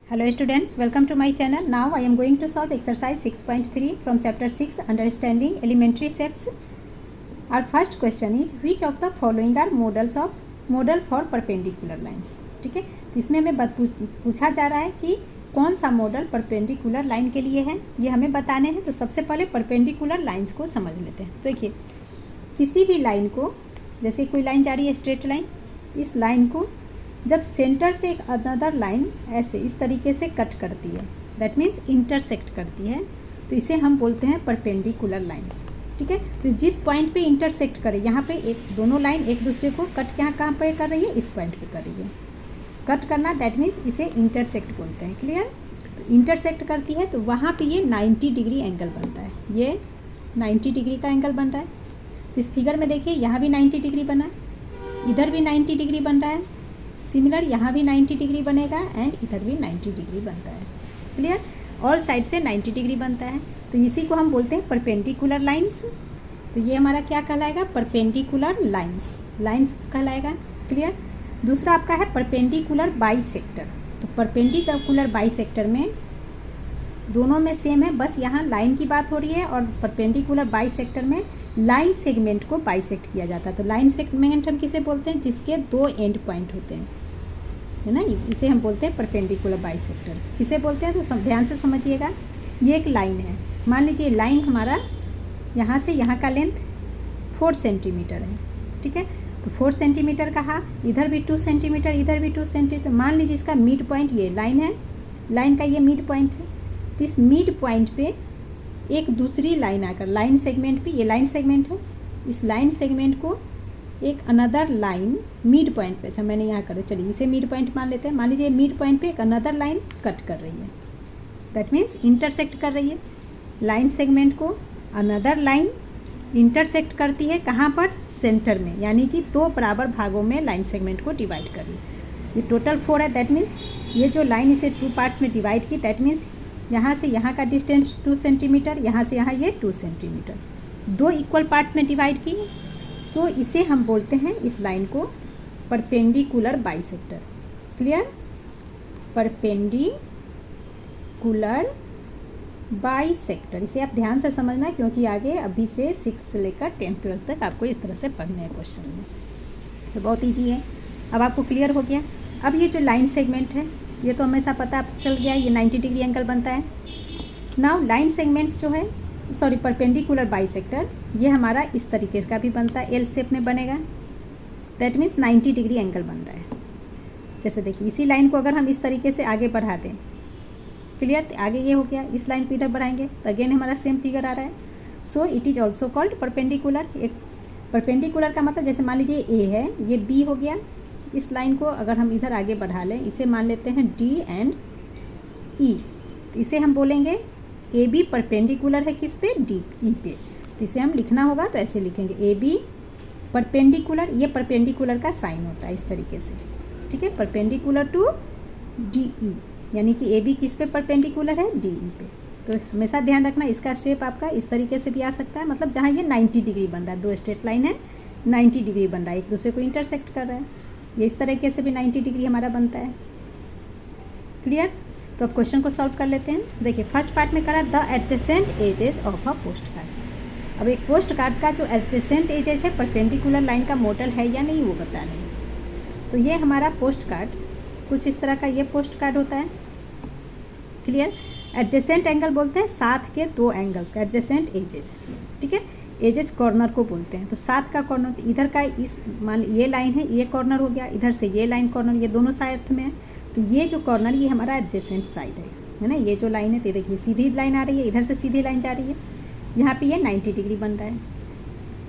Hello students, welcome to my channel. Now I am going to solve exercise 6.3 from chapter 6 understanding elementary shapes. Our first question is which of the following are model for perpendicular lines. ठीक है, तो इसमें हमें पूछा जा रहा है कि कौन सा मॉडल परपेंडिकुलर लाइन के लिए है, ये हमें बताने हैं। तो सबसे पहले परपेंडिकुलर लाइंस को समझ लेते हैं। तो देखिए, किसी भी लाइन को, जैसे कोई लाइन जा रही है स्ट्रेट लाइन, इस लाइन को जब सेंटर से एक अनदर लाइन ऐसे इस तरीके से कट करती है, दैट मीन्स इंटरसेक्ट करती है, तो इसे हम बोलते हैं परपेंडिकुलर लाइंस। ठीक है, तो जिस पॉइंट पे इंटरसेक्ट करे, यहाँ पे एक दोनों लाइन एक दूसरे को कट कहाँ पे कर रही है, इस पॉइंट पे कर रही है। कट करना दैट मीन्स इसे इंटरसेक्ट बोलते हैं। क्लियर? तो इंटरसेक्ट करती है तो वहाँ पे ये 90 डिग्री एंगल बनता है, ये 90 डिग्री का एंगल बन रहा है। तो इस फिगर में देखिए, यहाँ भी 90 डिग्री बना है, इधर भी 90 डिग्री बन रहा है, सिमिलर यहाँ भी 90 डिग्री बनेगा एंड इधर भी 90 डिग्री बनता है। क्लियर? ऑल साइड से 90 डिग्री बनता है, तो इसी को हम बोलते हैं परपेंडिकुलर लाइंस। तो ये हमारा क्या कहलाएगा? परपेंडिकुलर लाइंस, लाइंस कहलाएगा। क्लियर? दूसरा आपका है परपेंडिकुलर बाइसेक्टर। तो परपेंडिकुलर बाइसेक्टर में दोनों में सेम है, बस यहाँ लाइन की बात हो रही है, और परपेंडिकुलर बाइसेक्टर में लाइन सेगमेंट को बाइसेक्ट किया जाता है। तो लाइन सेगमेंट हम किसे बोलते हैं? जिसके दो एंड पॉइंट होते हैं, है ना, इसे हम बोलते हैं परपेंडिकुलर बाइसेक्टर। किसे बोलते हैं? तो ध्यान से समझिएगा। ये एक लाइन है, मान लीजिए लाइन हमारा यहाँ से यहाँ का लेंथ 4 सेंटीमीटर है। ठीक है, तो 4 सेंटीमीटर कहा, इधर भी 2 सेंटीमीटर, इधर भी 2 सेंटीमीटर। मान लीजिए इसका मिड पॉइंट ये लाइन है, लाइन का ये मिड पॉइंट है। तो इस मिड पॉइंट पे एक दूसरी लाइन आकर लाइन सेगमेंट पे, ये लाइन सेगमेंट है, इस लाइन सेगमेंट को एक अनदर लाइन मिड पॉइंट पे, अच्छा मैंने यहाँ करो, चलिए इसे मिड पॉइंट मान लेते हैं। मान लीजिए मिड पॉइंट पे एक अनदर लाइन कट कर रही है, दैट मीन्स इंटरसेक्ट कर रही है। लाइन सेगमेंट को अनदर लाइन इंटरसेक्ट करती है, कहाँ पर? सेंटर में, यानी कि दो बराबर भागों में लाइन सेगमेंट को डिवाइड कर रही है। ये टोटल 4 है, दैट मीन्स ये जो लाइन इसे 2 पार्ट्स में डिवाइड की, दैट मीन्स यहाँ से यहाँ का डिस्टेंस 2 सेंटीमीटर, यहाँ से यहाँ ये 2 सेंटीमीटर, दो इक्वल पार्ट्स में डिवाइड की। तो इसे हम बोलते हैं, इस लाइन को, perpendicular bisector. Clear? Perpendicular bisector, इसे आप ध्यान से समझना, क्योंकि आगे अभी से 6 से लेकर 10th 12th तक आपको इस तरह से पढ़ने हैं क्वेश्चन में। तो बहुत ईजी है। अब आपको क्लियर हो गया। अब ये जो लाइन सेगमेंट है, ये तो हमेशा पता चल गया, ये 90 डिग्री एंगल बनता है। नाउ लाइन सेगमेंट जो है, सॉरी परपेंडिकुलर बाइसेक्टर, ये हमारा इस तरीके का भी बनता है, एल शेप में बनेगा, दैट मीन्स 90 डिग्री एंगल बन रहा है। जैसे देखिए, इसी लाइन को अगर हम इस तरीके से आगे बढ़ा दें, क्लियर, आगे ये हो गया, इस लाइन को इधर बढ़ाएंगे तो अगेन हमारा सेम फिगर आ रहा है। So it is also called perpendicular. एक परपेंडिकुलर का मतलब, जैसे मान लीजिए ए है, ये बी हो गया, इस लाइन को अगर हम इधर आगे बढ़ा लें, इसे मान लेते हैं डी एंड ई, तो इसे हम बोलेंगे ए बी परपेंडिकुलर है किस पे? डी ई पे। तो इसे हम लिखना होगा तो ऐसे लिखेंगे, ए बी परपेंडिकुलर, ये परपेंडिकुलर का साइन होता है इस तरीके से। ठीक है, परपेंडिकुलर टू डी ई, यानी कि ए बी किस पे परपेंडिकुलर है? डी ई पे। तो हमेशा ध्यान रखना, इसका स्टेप आपका इस तरीके से भी आ सकता है, मतलब जहाँ ये 90 डिग्री बन रहा है, दो स्ट्रेट लाइन है, 90 डिग्री बन रहा है, एक दूसरे को इंटरसेक्ट कर रहा है, ये इस तरीके से भी 90 डिग्री हमारा बनता है। क्लियर? तो अब क्वेश्चन को सॉल्व कर लेते हैं। देखिए, फर्स्ट पार्ट में करा the adjacent edges of a post card. अब एक पोस्ट कार्ड का जो एडजेसेंट एजेस है, परपेंडिकुलर लाइन का मॉडल है या नहीं, वो बताना है। तो ये हमारा पोस्ट कार्ड कुछ इस तरह का ये पोस्ट कार्ड होता है। क्लियर? एडजेसेंट एंगल बोलते हैं साथ के दो एंगल्स का, एडजेसेंट एजेज। ठीक है, एजेज कॉर्नर को बोलते हैं। तो साथ का कॉर्नर, इधर का इस, मान ये लाइन है, ये कॉर्नर हो गया, इधर से ये लाइन कॉर्नर, ये दोनों साइड में है, तो ये जो कॉर्नर, ये हमारा एडजेसेंट साइड है ना। ये जो लाइन है, तो देखिए सीधी लाइन आ रही है, इधर से सीधी लाइन जा रही है, यहाँ पे ये 90 डिग्री बन रहा है।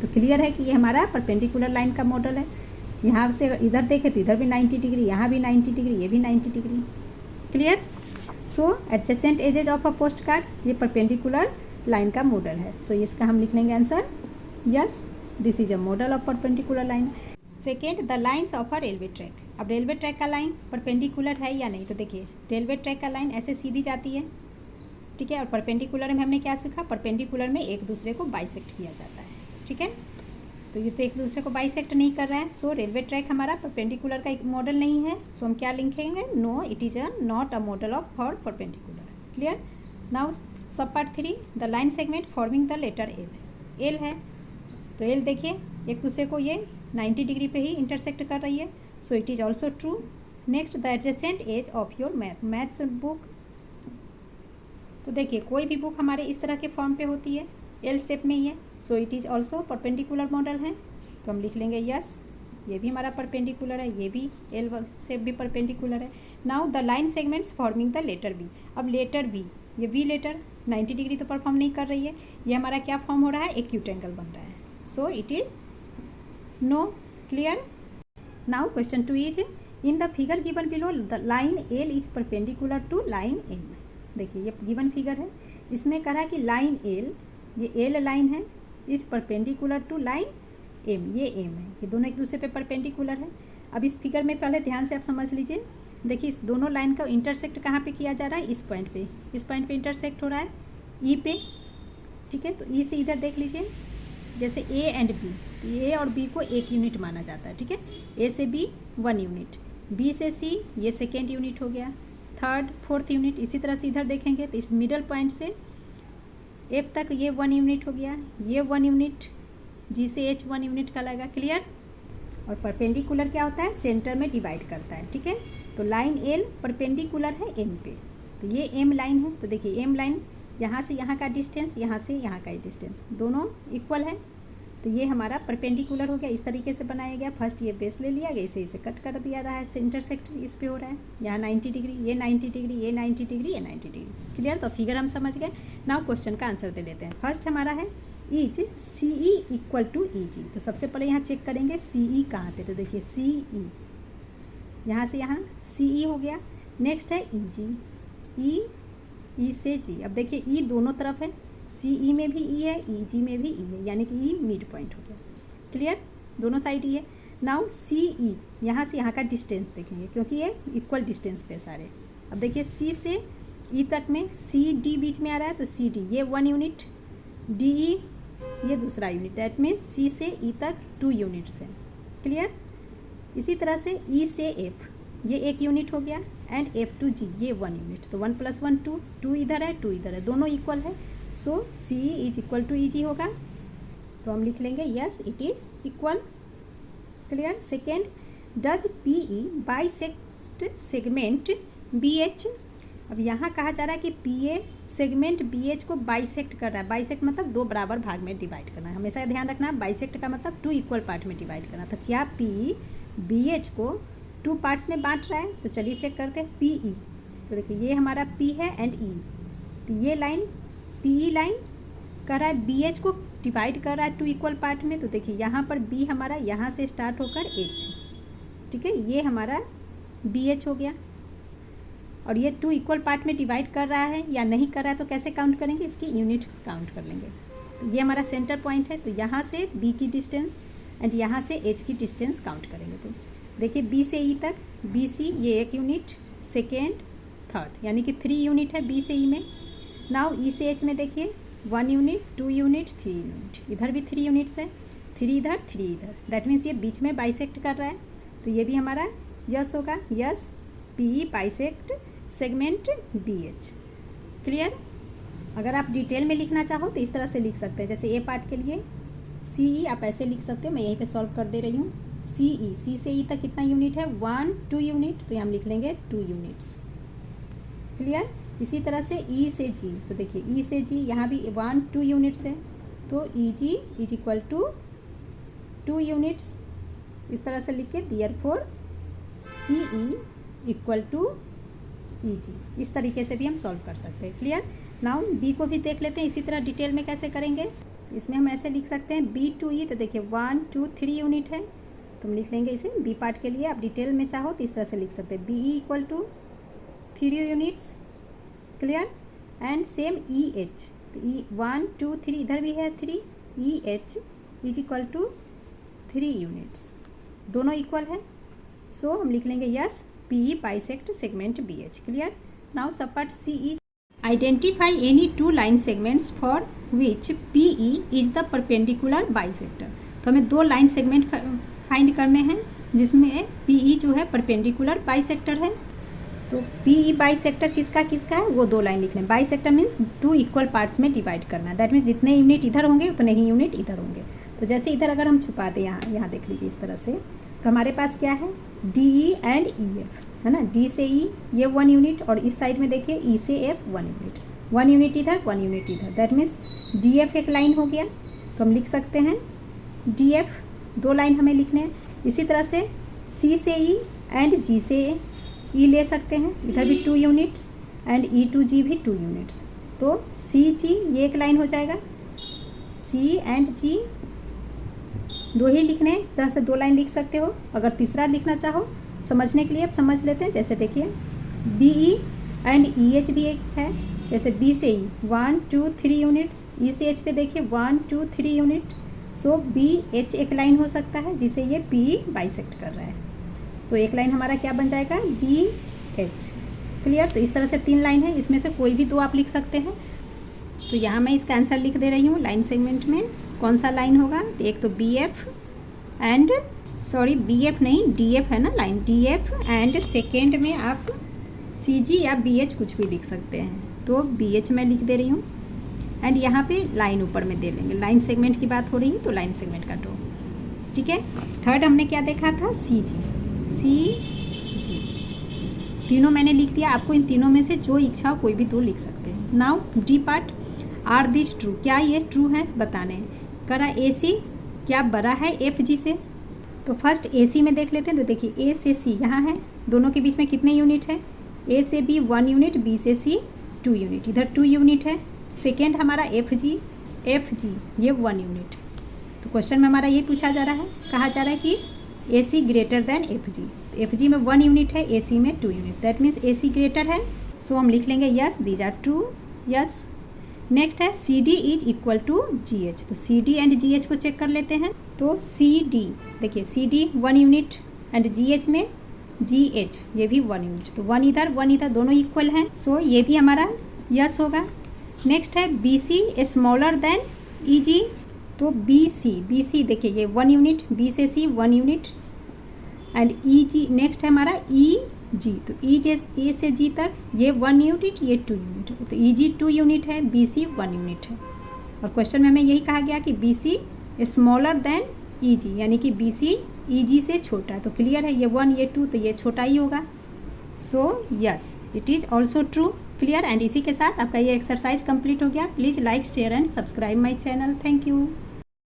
तो क्लियर है कि ये हमारा परपेंडिकुलर लाइन का मॉडल है। यहाँ से अगर इधर देखें तो इधर भी 90 डिग्री, यहाँ भी 90 डिग्री, ये भी 90 degree. Clear? So adjacent edges of a post card, ये परपेंडिकुलर लाइन का मॉडल है। सो इसका हम लिख लेंगे answer, yes this is a model of perpendicular line. Second, the lines of a railway track. अब रेलवे ट्रैक का लाइन परपेंडिकुलर है या नहीं, तो देखिए रेलवे ट्रैक का लाइन ऐसे सीधी जाती है। ठीक है, और परपेंडिकुलर में हमने क्या सीखा? परपेंडिकुलर में एक दूसरे को बाइसेक्ट किया जाता है। ठीक है, तो ये तो एक दूसरे को बाइसेक्ट नहीं कर रहा है। सो रेलवे ट्रैक हमारा परपेंडिकुलर का एक मॉडल नहीं है। सो हम क्या लिखेंगे, no it is not a model of for perpendicular. Clear. Now sub part 3, the line segment forming the letter L. L है तो एल देखिए एक दूसरे को ये 90 डिग्री पे ही इंटरसेक्ट कर रही है। So it is also true. Next the adjacent edge of your maths book. तो देखिए कोई भी बुक हमारे इस तरह के फॉर्म पे होती है, एल शेप में ही है। So it is also perpendicular model है। तो हम लिख लेंगे यस, ये भी हमारा परपेंडिकुलर है, ये भी एल शेप भी परपेंडिकुलर है। Now the line segments forming the letter B. अब लेटर बी, ये बी लेटर 90 डिग्री तो परफॉर्म नहीं कर रही है, ये हमारा क्या फॉर्म हो रहा है, एक्यूट एंगल बन रहा है। So it is no. Clear. Now question 2 is in the figure given below the line L is perpendicular to line M. देखिए ये गिवन फिगर है, इसमें कह रहा है कि लाइन एल, ये एल लाइन है, is perpendicular to line M, ये एम है, ये दोनों एक दूसरे पे परपेंडिकुलर है। अब इस फिगर में पहले ध्यान से आप समझ लीजिए। देखिए इस दोनों लाइन का इंटरसेक्ट कहाँ पे किया जा रहा है, इस पॉइंट पे, इस पॉइंट पे इंटरसेक्ट हो रहा है ई पे। ठीक है, तो ई से इधर देख लीजिए, जैसे ए एंड बी, ए और बी को एक यूनिट माना जाता है। ठीक है, ए से बी 1 यूनिट, बी से सी ये सेकेंड यूनिट हो गया, थर्ड फोर्थ यूनिट। इसी तरह से इधर देखेंगे तो इस मिडल पॉइंट से एफ तक ये 1 यूनिट हो गया, ये 1 यूनिट, जी से एच 1 यूनिट का लगेगा। क्लियर। और परपेंडिकुलर क्या होता है, सेंटर में डिवाइड करता है। ठीक है, तो लाइन एल परपेंडिकुलर है एम पे, तो ये एम लाइन है। तो देखिए एम लाइन यहाँ से यहाँ का डिस्टेंस, यहाँ से यहाँ का डिस्टेंस दोनों इक्वल है, तो ये हमारा परपेंडिकुलर हो गया। इस तरीके से बनाया गया। फर्स्ट ये बेस ले लिया गया, इसे कट कर दिया रहा है, इंटरसेक्ट इस पे हो रहा है, यहाँ 90 डिग्री, ये 90 डिग्री, ये 90 डिग्री, ये 90 डिग्री। क्लियर। तो फिगर हम समझ गए। नाउ क्वेश्चन का आंसर दे लेते हैं। फर्स्ट हमारा है is C E equal to E G. तो सबसे पहले यहाँ चेक करेंगे सी ई कहाँ पे, तो देखिए सी ई, यहाँ से यहाँ सी ई हो गया। नेक्स्ट है ई जी, ई से जी। अब देखिए ई दोनों तरफ है, सी ई में भी ई है, ई जी में भी ई है, यानी कि ई मिड पॉइंट हो गया। क्लियर, दोनों साइड ई है। नाउ सी ई, यहाँ से यहाँ का डिस्टेंस देखेंगे क्योंकि ये इक्वल डिस्टेंस पे सारे। अब देखिए सी से ई तक में सी डी बीच में आ रहा है, तो सी डी ये 1 यूनिट, डी ई ये दूसरा यूनिट, दैट मीन्स सी से ई तक 2 यूनिट्स है। क्लियर। इसी तरह से ई से एफ ये 1 यूनिट हो गया, एंड एफ टू जी ये 1 यूनिट, तो 1 + 1 2, 2 इधर है 2 इधर है, दोनों इक्वल है। So C is equal to E G होगा, तो हम लिख लेंगे yes it is equal. Clear. Second, does P E bisect segment B H. अब यहाँ कहा जा रहा है कि P A segment B H को बाइसेक्ट कर रहा है। बाइसेक्ट मतलब 2 बराबर भाग में डिवाइड करना है, हमेशा ध्यान रखना। बाइसेक्ट का मतलब 2 इक्वल पार्ट में डिवाइड करना। तो क्या पी बी एच को 2 पार्ट्स में बांट रहा है, तो चलिए चेक करते हैं। पी ई, तो देखिए ये हमारा पी है एंड ई, तो ये लाइन पी ई लाइन कर रहा है बी एच को डिवाइड कर रहा है 2 इक्वल पार्ट में। तो देखिए यहाँ पर बी हमारा यहाँ से स्टार्ट होकर एच, ठीक है, ये हमारा बी एच हो गया। और ये 2 इक्वल पार्ट में डिवाइड कर रहा है या नहीं कर रहा है, तो कैसे काउंट करेंगे, इसकी यूनिट्स काउंट कर लेंगे। तो ये हमारा सेंटर पॉइंट है, तो यहाँ से बी की डिस्टेंस एंड यहाँ से एच की डिस्टेंस काउंट करेंगे। तो देखिए बी से ई तक, बी सी ये 1 यूनिट, सेकेंड थर्ड, यानी कि 3 यूनिट है बी से ई में। नाउ ई से एच में देखिए 1 यूनिट, 2 यूनिट, 3 यूनिट, इधर भी 3 यूनिट्स है, 3 इधर 3 इधर, दैट मीन्स ये बीच में बाइसेक्ट कर रहा है, तो ये भी हमारा यस होगा। Yes P E bisect segment B H. Clear. अगर आप डिटेल में लिखना चाहो तो इस तरह से लिख सकते हैं, जैसे ए पार्ट के लिए सी ई आप ऐसे लिख सकते हो, मैं यहीं पे सॉल्व कर दे रही हूँ। सी ई, सी से ई तक कितना यूनिट है, 1 2 यूनिट, तो हम लिख लेंगे 2 यूनिट्स। क्लियर। इसी तरह से ई से जी, तो देखिए ई से जी यहाँ भी 1 2 यूनिट्स है, तो E G is equal to 2 units. इस तरह से लिख के therefore C E equal to E G, इस तरीके से भी हम सॉल्व कर सकते हैं। क्लियर। नाउ बी को भी देख लेते हैं इसी तरह डिटेल में कैसे करेंगे। इसमें हम ऐसे लिख सकते हैं बी टू ई, तो देखिए 1 2 3 यूनिट है, तो हम लिख लेंगे इसे बी पार्ट के लिए। आप डिटेल में चाहो तो इस तरह से लिख सकते हैं, B E equal to 3 units. Clear. And same E H, तो ई 1 2 3 इधर भी है 3, E H is equal to 3 units, दोनों इक्वल है। सो हम लिख लेंगे yes P E bisect segment B H. Clear. Now sub part C is identify any 2 line segments for which P E is the perpendicular bisector. तो हमें 2 line segment find करने हैं जिसमें PE जो है परपेंडिकुलर बाइसेक्टर है। तो PE bisector किसका किसका है, वो 2 लाइन लिखने। बाइसेक्टर मीन्स 2 इक्वल पार्ट्स में डिवाइड करना है। दैट मीन्स जितने यूनिट इधर होंगे उतने ही यूनिट इधर होंगे। तो जैसे इधर अगर हम छुपा दें, यहाँ देख लीजिए इस तरह से, तो हमारे पास क्या है, DE एंड EF है ना। D से E ये 1 यूनिट, और इस साइड में देखिए E से F 1 यूनिट, 1 यूनिट इधर 1 यूनिट इधर। दैट मीन्स DF एक लाइन हो गया, तो हम लिख सकते हैं DF 2 लाइन हमें लिखने हैं। इसी तरह से C से E एंड G से E ले सकते हैं, इधर भी 2 units and E to G भी 2 यूनिट्स। तो CG ये एक लाइन हो जाएगा, C एंड G 2 ही लिखने हैं। इस तरह से 2 लाइन लिख सकते हो। अगर तीसरा लिखना चाहो समझने के लिए अब समझ लेते हैं। जैसे देखिए BE एंड EH भी एक है, जैसे B से E 1 2 3 यूनिट्स, E से H पे देखिए 1 2 3 यूनिट। सो BH एक लाइन हो सकता है जिसे ये PE बाइसेक्ट कर रहा है। तो एक लाइन हमारा क्या बन जाएगा, BH। क्लियर। तो इस तरह से 3 लाइन है, इसमें से कोई भी 2 आप लिख सकते हैं। तो यहाँ मैं इसका आंसर लिख दे रही हूँ लाइन सेगमेंट में कौन सा लाइन होगा। तो एक तो BF एंड BF नहीं DF है ना लाइन, DF एंड सेकेंड में आप CG या BH कुछ भी लिख सकते हैं। तो BH मैं लिख दे रही हूँ एंड यहाँ पे लाइन ऊपर में दे लेंगे। लाइन सेगमेंट की बात हो रही है तो लाइन सेगमेंट का ड्रॉ, ठीक है। थर्ड हमने क्या देखा था, CG। तीनों मैंने लिख दिया, आपको इन तीनों में से जो इच्छा हो कोई भी 2 लिख सकते हैं। Now D part, are this true, क्या ये ट्रू है बताने करा। AC क्या बड़ा है FG से, तो फर्स्ट AC में देख लेते हैं। तो देखिए A से C यहाँ है, दोनों के बीच में कितने यूनिट है, A से B 1 यूनिट, B से C 2 यूनिट, इधर 2 यूनिट है। सेकेंड हमारा FG ये 1 यूनिट। तो क्वेश्चन में हमारा ये पूछा जा रहा है, कहा जा रहा है कि AC ग्रेटर देन FG। तो FG में 1 यूनिट है, AC में 2 unit, that means AC greater है। सो हम लिख लेंगे yes, these are true, yes. Next है CD is equal to GH। तो CD एंड GH को चेक कर लेते हैं। तो CD देखिए CD 1 यूनिट एंड GH में GH ये भी 1 यूनिट, तो 1 इधर दोनों इक्वल हैं। सो ये भी हमारा यस होगा। नेक्स्ट है BC स्मॉलर देन EG। तो BC देखिए ये 1 यूनिट, B से C 1 unit and EG। Next है हमारा EG। तो A से G तक ये 1 यूनिट, ये 2 यूनिट, तो EG 2 यूनिट है, BC 1 यूनिट है। और क्वेश्चन में हमें यही कहा गया कि BC स्मॉलर देन EG, यानी कि BC EG से छोटा है। तो क्लियर है, ये 1 ये 2 तो ये छोटा ही होगा। So yes it is also true. Clear. And इसी के साथ आपका ये एक्सरसाइज कंप्लीट हो गया। Please like share and subscribe my channel. Thank you.